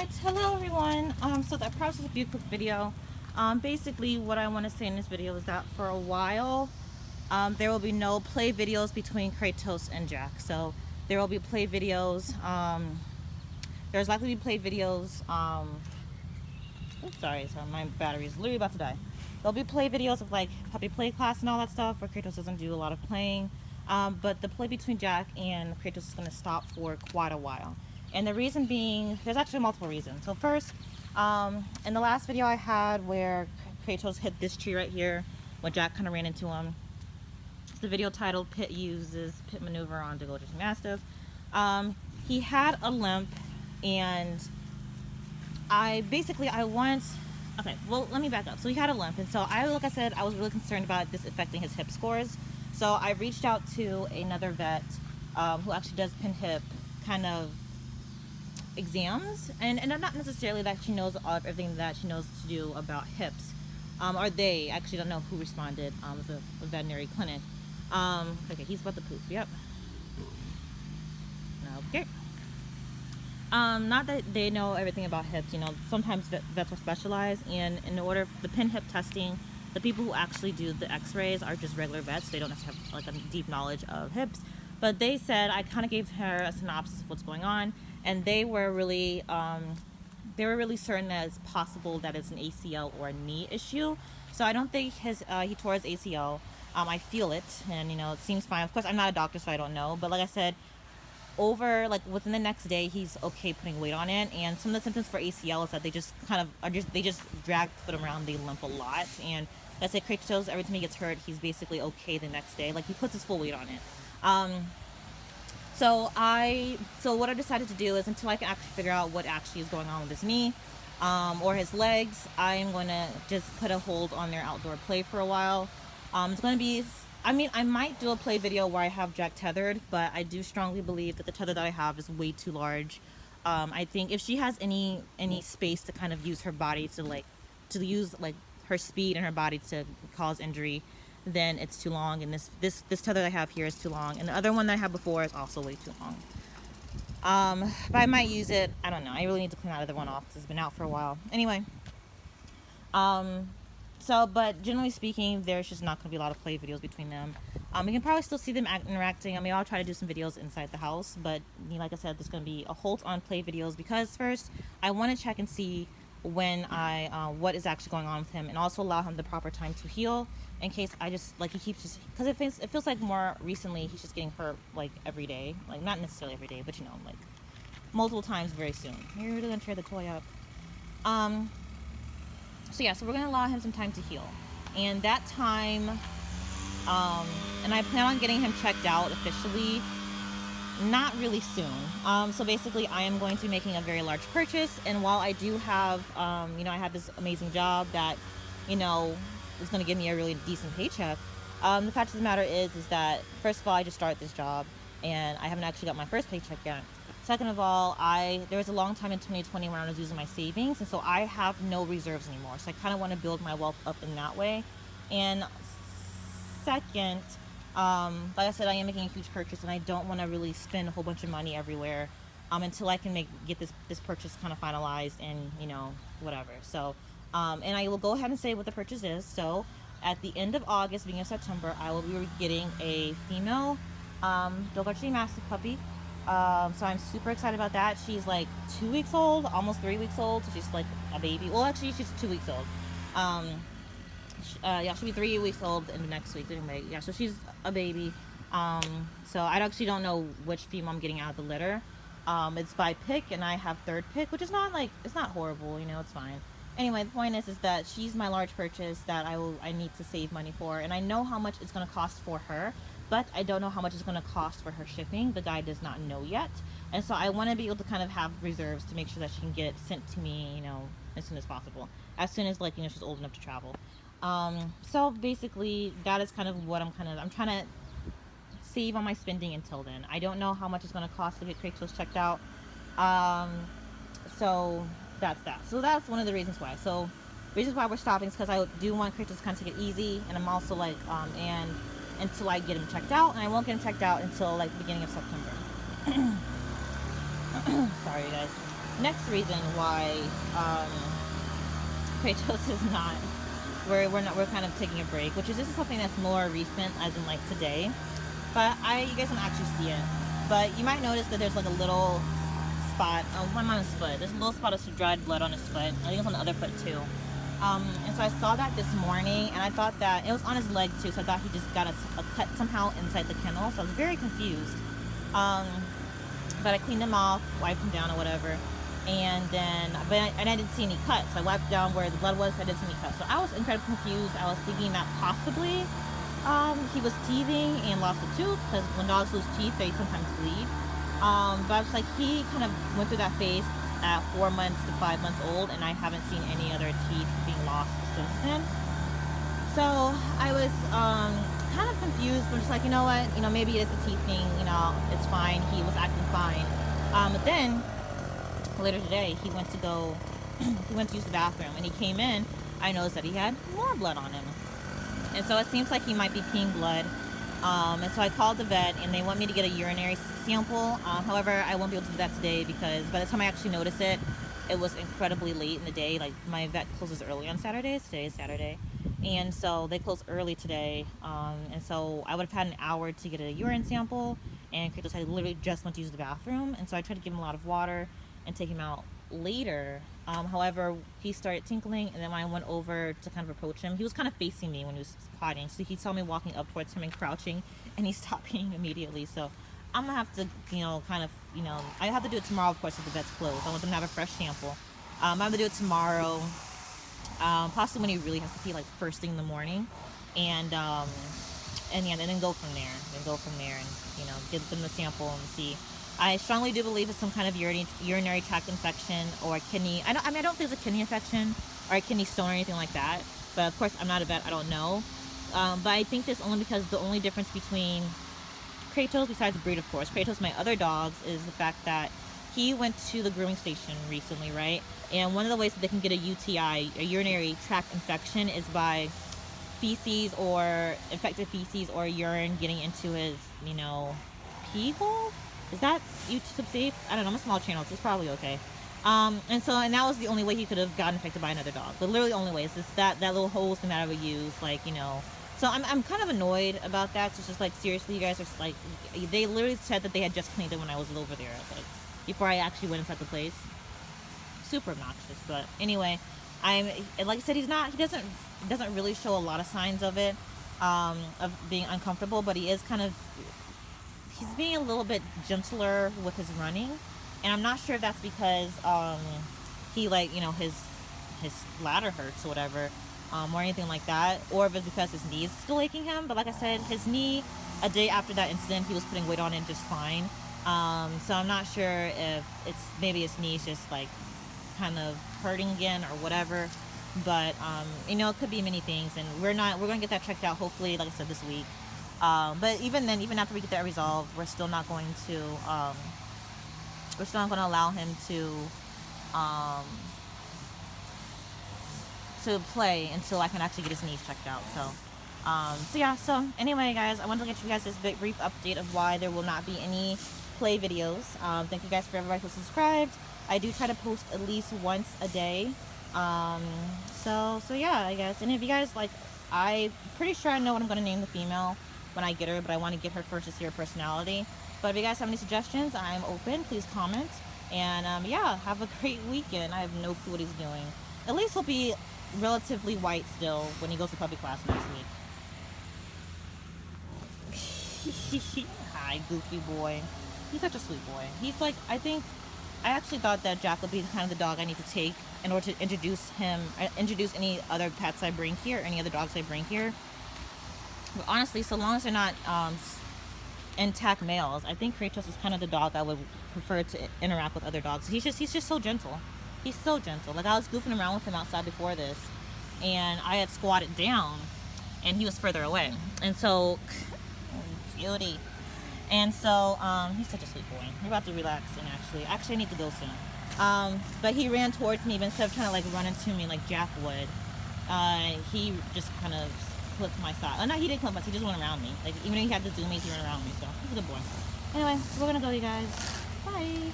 Alright, hello everyone. So that process will be a quick video. Basically what I want to say in this video is that for a while there will be no play videos between Kratos and Jack. So there will be play videos. There's likely to be play videos. Oops, sorry, my battery is literally about to die. There'll be play videos of like puppy play class and all that stuff where Kratos doesn't do a lot of playing. But the play between Jack and Kratos is going to stop for quite a while. And the reason being, there's actually multiple reasons. So first, in the last video I had where Kratos hit this tree right here, when Jack kind of ran into him, it's the video titled Pit Uses Pit Maneuver on Dogo Argentino Mastiff. He had a limp, and okay, well, let me back up. So he had a limp, and so like I said, I was really concerned about this affecting his hip scores. So I reached out to another vet who actually does pin hip kind of exams, and not necessarily that she knows everything that she knows to do about hips, or they actually don't know who responded. It's a veterinary clinic. Okay, he's about to poop. Yep. Okay. Not that they know everything about hips. You know, sometimes vets are specialized, and in order for the pin hip testing, the people who actually do the x-rays are just regular vets. They don't necessarily have like a deep knowledge of hips. But they said, I kind of gave her a synopsis of what's going on, and they were really certain that it's possible that it's an ACL or a knee issue. So I don't think he tore his ACL. I feel it, and you know, it seems fine. Of course, I'm not a doctor, so I don't know. But like I said, within the next day, he's okay putting weight on it. And some of the symptoms for ACL is that they just drag the foot around, they limp a lot. And like I said, Kratos, every time he gets hurt, he's basically okay the next day. Like, he puts his full weight on it. So what I decided to do is, until I can actually figure out what actually is going on with his knee or his legs, I'm going to just put a hold on their outdoor play for a while. It's going to be, I might do a play video where I have Jack tethered, but I do strongly believe that the tether that I have is way too large. I think if she has any space to kind of use her body to use her speed and her body to cause injury, then it's too long, and this tether that I have here is too long, and the other one that I had before is also way too long. But I might use it. I don't know. I really need to clean that other one off because it's been out for a while. Anyway, but generally speaking, there's just not going to be a lot of play videos between them. You can probably still see them interacting. I mean, I'll try to do some videos inside the house, but like I said, there's going to be a halt on play videos because first, I want to check and see when what is actually going on with him, and also allow him the proper time to heal, in case he keeps because it feels like more recently he's just getting hurt like every day, like not necessarily every day, but you know, like multiple times very soon. You're really gonna tear the toy up. So yeah, so we're gonna allow him some time to heal, and that time, and I plan on getting him checked out officially not really soon. So basically, I am going to be making a very large purchase, and while I do have, I have this amazing job that, is going to give me a really decent paycheck. The fact of the matter is that first of all, I just started this job, and I haven't actually got my first paycheck yet. Second of all, there was a long time in 2020 when I was using my savings, and so I have no reserves anymore. So I kind of want to build my wealth up in that way. And second, like I said, I am making a huge purchase, and I don't want to really spend a whole bunch of money everywhere until I can get this purchase kind of finalized and whatever. So and I will go ahead and say what the purchase is. So at the end of August, beginning of September, I will be getting a female Dogo Argentino Mastiff puppy. So I'm super excited about that. She's like 2 weeks old, almost 3 weeks old, so she's like a baby. Well, actually, she's 2 weeks old. Yeah, she'll be 3 weeks old in the next week. Anyway, yeah, so she's a baby. So I actually don't know which female I'm getting out of the litter. It's by pick, and I have third pick, which is not it's not horrible, it's fine. Anyway, the point is that she's my large purchase that I need to save money for, and I know how much it's going to cost for her, but I don't know how much it's going to cost for her shipping. The guy does not know yet, and so I want to be able to kind of have reserves to make sure that she can get it sent to me, as soon as possible, as soon as she's old enough to travel. So basically, that is kind of what I'm trying to save on my spending until then. I don't know how much it's going to cost to get Kratos checked out. So that's that. So that's one of the reasons why. So reasons why we're stopping is because I do want Kratos to kind of take it easy, and I'm also and until I get him checked out, and I won't get him checked out until the beginning of September. Sorry, guys. next reason why Kratos is not, we're kind of taking a break, which is this is something that's more recent, as in like today, but you guys don't actually see it, but you might notice that there's like a little spot on his foot. There's a little spot of dried blood on his foot. I think it's on the other foot too. And so I saw that this morning, and I thought that it was on his leg too, so I thought he just got a cut somehow inside the kennel, so I was very confused. But I cleaned him off, wiped him down or whatever, and then, and I didn't see any cuts. So I wiped down where the blood was, I didn't see any cuts. So I was incredibly confused. I was thinking that possibly he was teething and lost a tooth, because when dogs lose teeth, they sometimes bleed. But I was like, he kind of went through that phase at 4 months to 5 months old, and I haven't seen any other teeth being lost since then. So I was kind of confused, but just like, you know what, maybe it is a teeth thing, it's fine. He was acting fine. But then later today, he went to use the bathroom, and he came in. I noticed that he had more blood on him, and so it seems like he might be peeing blood. And so I called the vet, and they want me to get a urinary sample. However, I won't be able to do that today, because by the time I actually notice it, it was incredibly late in the day. Like, my vet closes early on Saturdays. Today is Saturday. And so they close early today. And so I would have had an hour to get a urine sample, and Kratos had literally just went to use the bathroom. And so I tried to give him a lot of water and take him out later. However, he started tinkling, and then when I went over to kind of approach him, he was kind of facing me when he was potting, so he saw me walking up towards him and crouching, and he stopped peeing immediately. So I'm gonna have to, I have to do it tomorrow, of course, if the vet's closed. I want them to have a fresh sample. I'm gonna do it tomorrow, possibly when he really has to pee, like first thing in the morning, and yeah, and then go from there. And give them the sample and see. I strongly do believe it's some kind of urinary tract infection or kidney. I don't think it's a kidney infection or a kidney stone or anything like that. But of course, I'm not a vet. I don't know. But I think this only because the only difference between Kratos, besides the breed, of course, Kratos, my other dogs, is the fact that he went to the grooming station recently, right? And one of the ways that they can get a UTI, a urinary tract infection, is by feces or infected feces or urine getting into his, pee hole. Is that YouTube safe? I don't know. I'm a small channel, so it's probably okay. And that was the only way he could have gotten infected by another dog. But literally the only way is just that little hose thing that I would use, So I'm kind of annoyed about that. So it's just like, seriously, you guys are just like, they literally said that they had just cleaned it when I was over there, like before I actually went inside the place. Super obnoxious, but anyway, like I said, he doesn't really show a lot of signs of it, of being uncomfortable, but he's being a little bit gentler with his running, and I'm not sure if that's because he his ladder hurts or whatever, or anything like that, or if it's because his knee is still aching him. But like I said, his knee, a day after that incident, he was putting weight on it just fine. So I'm not sure if maybe his knee's just like kind of hurting again or whatever. But it could be many things, and we're gonna get that checked out hopefully, like I said, this week. But even then, even after we get that resolved, we're still not going to allow him to play until I can actually get his knees checked out. So anyway, guys, I wanted to get you guys this brief update of why there will not be any play videos. Thank you guys for everybody who subscribed. I do try to post at least once a day. So yeah, I guess. And if you guys I'm pretty sure I know what I'm going to name the female when I get her, but I want to get her first to see her personality. But if you guys have any suggestions, I'm open. Please comment. And yeah, have a great weekend. I have no clue what he's doing. At least he'll be relatively white still when he goes to puppy class next week. Hi, goofy boy. He's such a sweet boy. He's like, I actually thought that Jack would be kind of the dog I need to take in order to introduce any other pets I bring here, any other dogs I bring here. But honestly, so long as they're not intact males, I think Kratos is kind of the dog I would prefer to interact with other dogs. He's just so gentle. He's so gentle. Like, I was goofing around with him outside before this, and I had squatted down, and he was further away. And so, beauty. And so, he's such a sweet boy. We're about to relax, and actually I need to go soon. But he ran towards me, but instead of trying to run into me like Jack would, he just kind of clipped my side. Oh, no, he didn't clip us. He just went around me. Even though he had to do me, he ran around me. So he's a good boy. Anyway, we're gonna go, you guys. Bye.